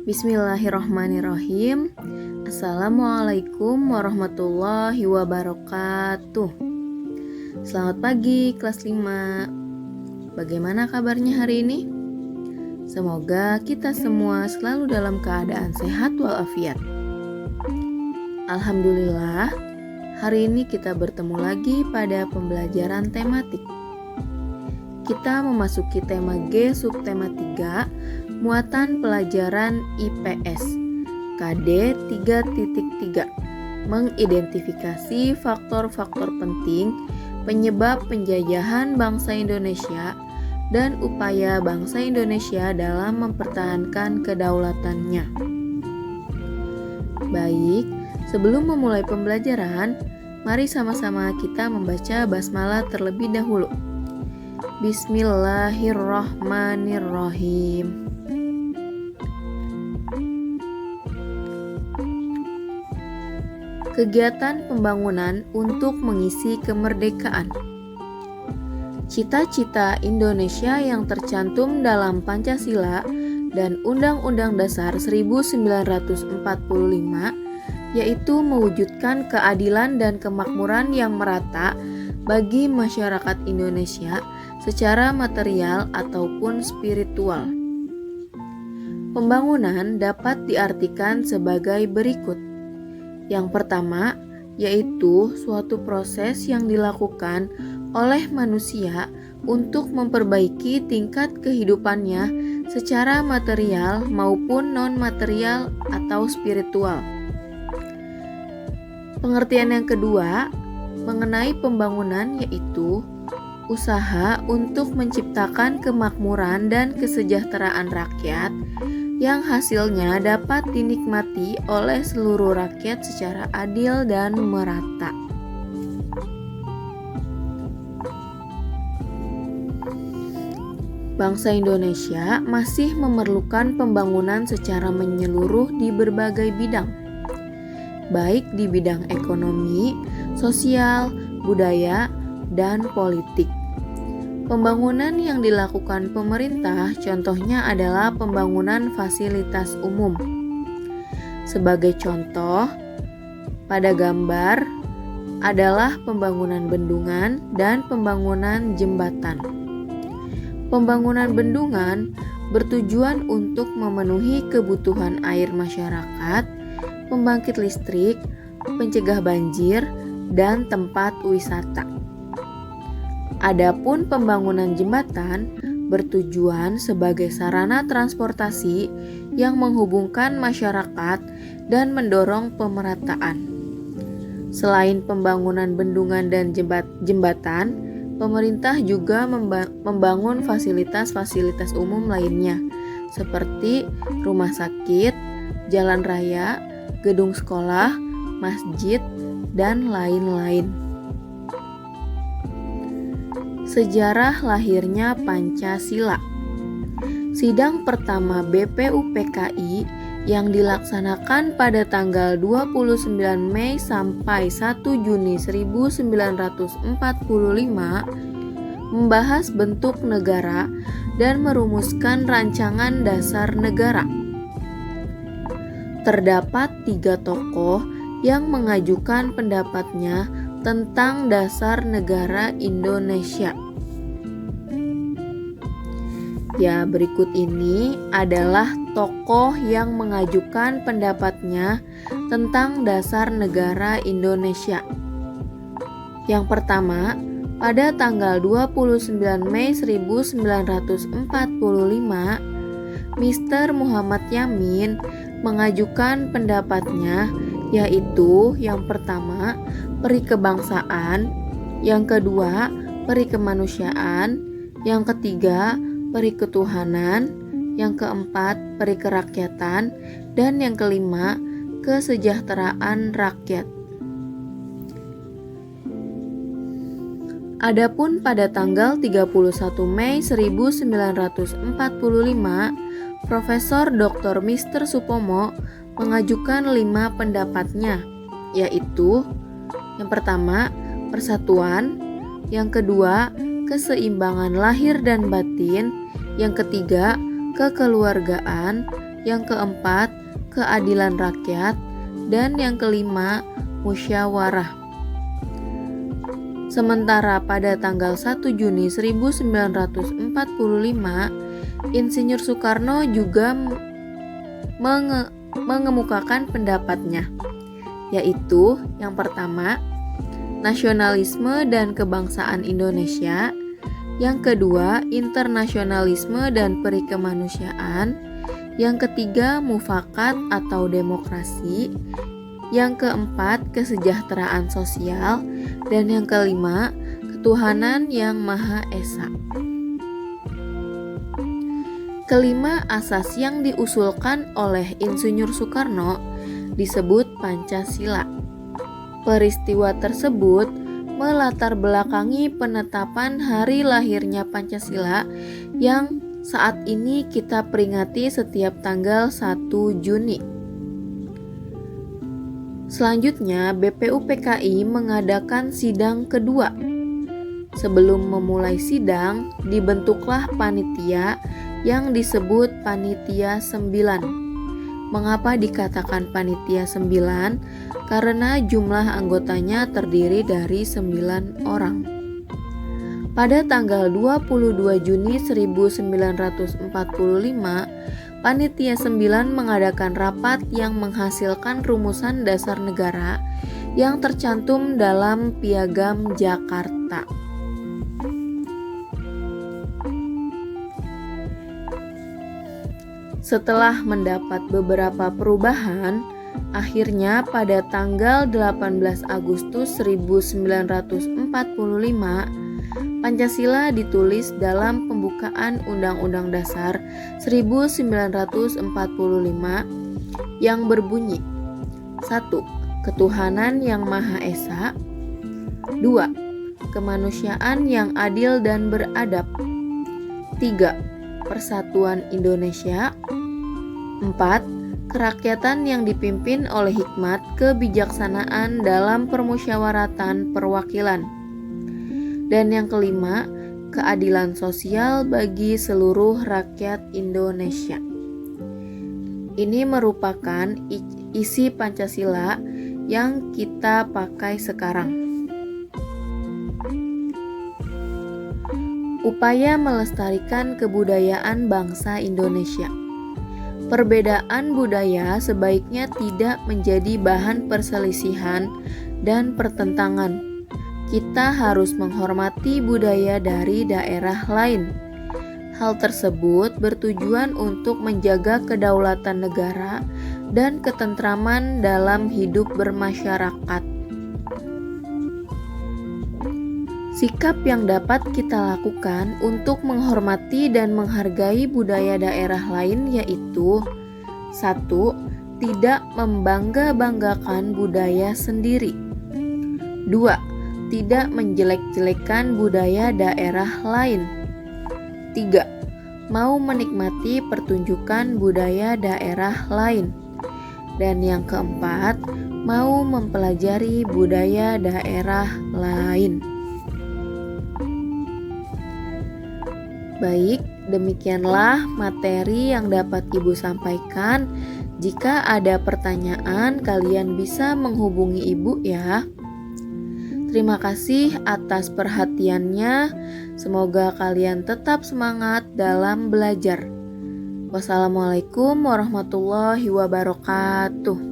Bismillahirrahmanirrahim. Assalamualaikum warahmatullahi wabarakatuh. Selamat pagi kelas 5. Bagaimana kabarnya hari ini? Semoga kita semua selalu dalam keadaan sehat walafiat. Alhamdulillah, hari ini kita bertemu lagi pada pembelajaran tematik. Kita memasuki tema G subtema 3, muatan pelajaran IPS, KD 3.3, mengidentifikasi faktor-faktor penting penyebab penjajahan bangsa Indonesia dan upaya bangsa Indonesia dalam mempertahankan kedaulatannya. Baik, sebelum memulai pembelajaran, mari sama-sama kita membaca basmalah terlebih dahulu. Bismillahirrahmanirrahim. Kegiatan pembangunan untuk mengisi kemerdekaan. Cita-cita Indonesia yang tercantum dalam Pancasila dan Undang-Undang Dasar 1945 yaitu mewujudkan keadilan dan kemakmuran yang merata bagi masyarakat Indonesia secara material ataupun spiritual. Pembangunan dapat diartikan sebagai berikut. Yang pertama, yaitu suatu proses yang dilakukan oleh manusia untuk memperbaiki tingkat kehidupannya secara material maupun non-material atau spiritual. Pengertian yang kedua mengenai pembangunan yaitu usaha untuk menciptakan kemakmuran dan kesejahteraan rakyat yang hasilnya dapat dinikmati oleh seluruh rakyat secara adil dan merata. Bangsa Indonesia masih memerlukan pembangunan secara menyeluruh di berbagai bidang, baik di bidang ekonomi, sosial, budaya, dan politik. Pembangunan yang dilakukan pemerintah contohnya adalah pembangunan fasilitas umum. Sebagai contoh, pada gambar adalah pembangunan bendungan dan pembangunan jembatan. Pembangunan bendungan bertujuan untuk memenuhi kebutuhan air masyarakat, pembangkit listrik, pencegah banjir, dan tempat wisata. Adapun pembangunan jembatan bertujuan sebagai sarana transportasi yang menghubungkan masyarakat dan mendorong pemerataan. Selain pembangunan bendungan dan jembatan, pemerintah juga membangun fasilitas-fasilitas umum lainnya seperti rumah sakit, jalan raya, gedung sekolah, masjid, dan lain-lain. Sejarah lahirnya Pancasila. Sidang pertama BPUPKI yang dilaksanakan pada tanggal 29 Mei sampai 1 Juni 1945 membahas bentuk negara dan merumuskan rancangan dasar negara. Terdapat 3 tokoh yang mengajukan pendapatnya tentang dasar negara Indonesia. Ya, berikut ini adalah tokoh yang mengajukan pendapatnya tentang dasar negara Indonesia. Yang pertama, pada tanggal 29 Mei 1945, Mr. Muhammad Yamin mengajukan pendapatnya yaitu yang pertama, peri kebangsaan, yang kedua, peri kemanusiaan, yang ketiga, peri ketuhanan, yang keempat, peri kerakyatan, dan yang kelima, kesejahteraan rakyat. Adapun pada tanggal 31 Mei 1945, Profesor Dr. Mr. Supomo mengajukan 5 pendapatnya, yaitu yang pertama, persatuan, yang kedua, keseimbangan lahir dan batin, yang ketiga, kekeluargaan, yang keempat keadilan rakyat, dan yang kelima musyawarah. Sementara pada tanggal 1 Juni 1945, Insinyur Soekarno juga mengemukakan pendapatnya, yaitu yang pertama, nasionalisme dan kebangsaan Indonesia, yang kedua, internasionalisme dan perikemanusiaan, yang ketiga, mufakat atau demokrasi, yang keempat, kesejahteraan sosial, dan yang kelima, ketuhanan yang Maha Esa. Kelima asas yang diusulkan oleh Insinyur Soekarno disebut Pancasila. Peristiwa tersebut melatar belakangi penetapan hari lahirnya Pancasila yang saat ini kita peringati setiap tanggal 1 Juni. Selanjutnya, BPUPKI mengadakan sidang kedua. Sebelum memulai sidang, dibentuklah panitia yang disebut Panitia 9. Mengapa dikatakan Panitia 9? Karena jumlah anggotanya terdiri dari 9 orang. Pada tanggal 22 Juni 1945, Panitia 9 mengadakan rapat yang menghasilkan rumusan dasar negara yang tercantum dalam Piagam Jakarta. Setelah mendapat beberapa perubahan, akhirnya pada tanggal 18 Agustus 1945, Pancasila ditulis dalam pembukaan Undang-Undang Dasar 1945 yang berbunyi 1. Ketuhanan yang Maha Esa. 2. Kemanusiaan yang adil dan beradab. 3. Persatuan Indonesia. 4. Kerakyatan yang dipimpin oleh hikmat kebijaksanaan dalam permusyawaratan perwakilan. Dan yang kelima, keadilan sosial bagi seluruh rakyat Indonesia. Ini merupakan isi Pancasila yang kita pakai sekarang. Upaya melestarikan kebudayaan bangsa Indonesia. Perbedaan budaya sebaiknya tidak menjadi bahan perselisihan dan pertentangan. Kita harus menghormati budaya dari daerah lain. Hal tersebut bertujuan untuk menjaga kedaulatan negara dan ketentraman dalam hidup bermasyarakat. Sikap yang dapat kita lakukan untuk menghormati dan menghargai budaya daerah lain yaitu 1. Tidak membangga-banggakan budaya sendiri. 2. Tidak menjelek-jelekan budaya daerah lain. 3. Mau menikmati pertunjukan budaya daerah lain. Dan yang keempat, mau mempelajari budaya daerah lain. Baik, demikianlah materi yang dapat Ibu sampaikan. Jika ada pertanyaan, kalian bisa menghubungi Ibu ya. Terima kasih atas perhatiannya. Semoga kalian tetap semangat dalam belajar. Wassalamualaikum warahmatullahi wabarakatuh.